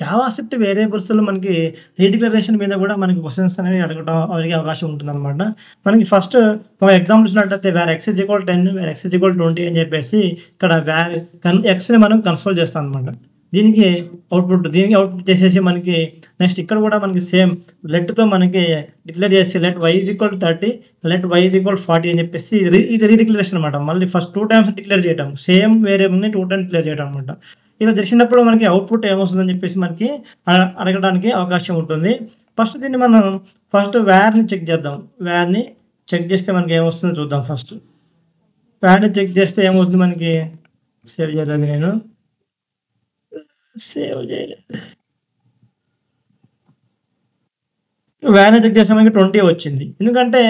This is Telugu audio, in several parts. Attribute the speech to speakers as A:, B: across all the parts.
A: జావాస్క్రిప్ట్ వేరియబుల్స్‌లో మనకి రీడిక్లరేషన్ మీద గూడా మనకి క్వెషన్స్ అనేవి అడిగే అవకాశం ఉంటుందనమాట. మనకి ఫస్ట్ ఒక ఎగ్జాంపుల్ చూసినట్టయితే where x is equal 10 where x is equal 20 అని చెప్పేసి ఇక్కడ xని మనం కన్సోల్ చేస్తాం అనమాట. దీనికి దీనికి అవుట్‌పుట్ చేసేసి మనకి నెక్స్ట్ ఇక్కడ గూడా మనకి సేమ్ లెట్‌తో మనకి డిక్లేర్ చేసి let y is equal 30 let y is equal 40 అని చెప్పేసి ఇది రీడిక్లరేషన్ అనమాట. మళ్ళీ ఫస్ట్ 2 టైమ్స్ డిక్లేర్ చేయటం. సేమ్ వేరియబుల్‌ని 2 టైమ్స్ డిక్లేర్ చేయడం అనమాట. ఇలా చేసినప్పుడు మనకి అవుట్‌పుట్ ఏమొస్తుందని చెప్పేసి మనకి అడగడానికి అవకాశం ఉంటుంది. ఫస్ట్ వేర్‌ని చెక్ చేద్దాం. వేర్‌ని చెక్ చేస్తే మనకి ఏమొస్తుందో చూద్దాం ఫస్ట్. వేర్‌ని చెక్ చేస్తే ఏమవుతుంది మనకి సేవ్ చేయలేదు నేను. సేవ్ చేయలేదు. వేర్‌ని చెక్ చేస్తే మనకి 20 వచ్చింది. ఎందుకంటే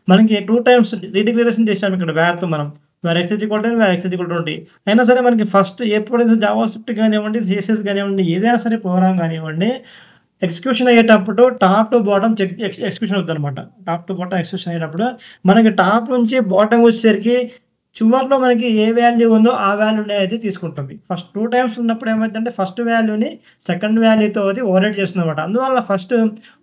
A: మనకి 2 టైమ్స్ రీడిక్లరేషన్ చేసాం ఇక్కడ వేర్‌తో మనం. Where x is equal 10 where x is equal 20 అయినా సరే మనకి ఫస్ట్ ఎప్పుడైతే జావాస్క్రిప్ట్ కానివ్వండి, సీఎస్ఎస్ కానివ్వండి, ఏదైనా సరే ప్రోగ్రామ్ కానివ్వండి, ఎగ్జిక్యూషన్ అయ్యేటప్పుడు టాప్ టు బాటమ్ ఎగ్జిక్యూషన్ అవుద్దనమాట. టాప్ టు బాటమ్ ఎగ్జిక్యూషన్ అయ్యేటప్పుడు మనకి టాప్ నుంచి బాటమ్ వచ్చేసరికి చివర్లో మనకి ఏ వాల్యూ ఉందో ఆ వాల్యూని అయితే తీసుకుంటుంది. ఫస్ట్ 2 టైమ్స్ ఉన్నప్పుడు ఏమైద్దంటే ఫస్ట్ వాల్యూని సెకండ్ వాల్యూతో అది ఓవర్రైడ్ చేస్తుందనమాట. అందువల్ల first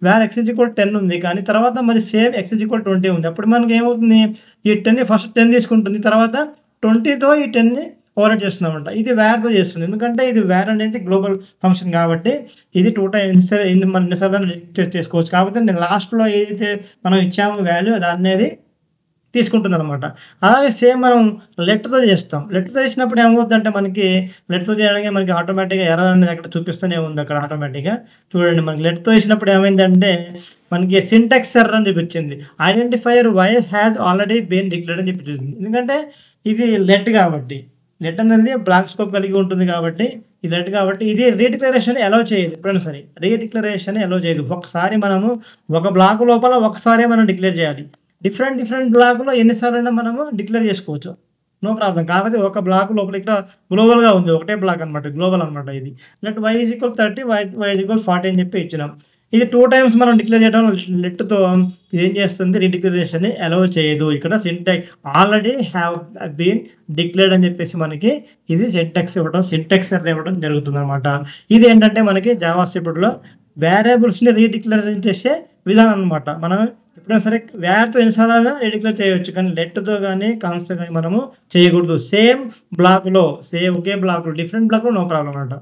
A: where x is equal 10 ఉంది. కానీ తర్వాత మరి సేమ్ x ఈజ్ ఈక్వల్ 20 ఉంది. అప్పుడు మనకి ఏమవుతుంది ఈ 10ని ఫస్ట్ 10 తీసుకుంటుంది. తర్వాత 20తో ఈ 10ని ఓవర్రైడ్ చేస్తుందనమాట. ఇది వేర్‌తో చేస్తుంది. ఎందుకంటే ఇది వేర్ అనేది గ్లోబల్ ఫంక్షన్ కాబట్టి ఇది 2 టైమ్స్ మనం ఎన్నిసార్లు చేసుకోవచ్చు. కాకపోతే నేను లాస్ట్‌లో ఏదైతే మనం ఇచ్చామో వాల్యూ దాన్ననేది తీసుకుంటుందనమాట. అలాగే సేమ్ మనం లెట్‌తో చేస్తాం. లెట్‌తో చేసినప్పుడు ఏమవుద్దంటే మనకి లెట్‌తో చేయడానికి మనకి ఆటోమేటిక్‌గా ఎర్రర్ అనేది అక్కడ చూపిస్తూనే ఉంది అక్కడ ఆటోమేటిక్‌గా. చూడండి మనకి లెట్‌తో చేసినప్పుడు ఏమైందంటే మనకి సింటాక్స్ ఎర్రర్ అని చూపించింది. Identifier y has already been declared అని చూపించింది. ఎందుకంటే ఇది లెట్ కాబట్టి. లెట్ అనేది బ్లాక్ స్కోప్ కలిగి ఉంటుంది కాబట్టి ఇది లెట్ కాబట్టి ఇది రీడిక్లరేషన్ అలౌ చేయదు ఎప్పుడైనా సరే. రీడిక్లరేషన్ అలౌ చేయదు. ఒకసారి మనము ఒక బ్లాక్ లోపల ఒకసారే మనం డిక్లేర్ చేయాలి. డిఫరెంట్ బ్లాక్‌లో ఎన్ని సార్లైనా మనము డిక్లేర్ చేసుకోవచ్చు. No problem. కాకపోతే ఒక బ్లాక్ లోపల ఇక్కడ గ్లోబల్‌గా ఉంది. ఒకటే బ్లాక్ అనమాట. గ్లోబల్ అనమాట ఇది. Let y is equal 30 y is equal 40 అని చెప్పి ఇచ్చినాం. ఇది 2 టైమ్స్ మనం డిక్లేర్ చేయడం లెట్‌తో ఇదేం చేస్తుంది రీడిక్లరేషన్‌ని అలౌ చేయదు. ఇక్కడ syntax already have been declared అని చెప్పేసి మనకి ఇది సింటాక్స్ ఎర్రర్ ఇవ్వడం జరుగుతుందనమాట. ఇది ఏంటంటే మనకి జావాస్క్రిప్ట్‌లో వేరియబుల్స్‌ని రీడిక్లరేషన్ చేసే విధానం అనమాట. మనం ఎప్పుడైనా సరే వేర్‌తో ఎన్నిసార్లైనా రీడిక్లేర్ చేయొచ్చు. కానీ లెట్‌తో గాని, కాన్స్ట్‌తో గాని మనము చేయకూడదు. సేమ్ బ్లాక్‌లో ఒకే బ్లాక్‌లో డిఫరెంట్ బ్లాక్‌లో నో ప్రాబ్లమ్ అనమాట.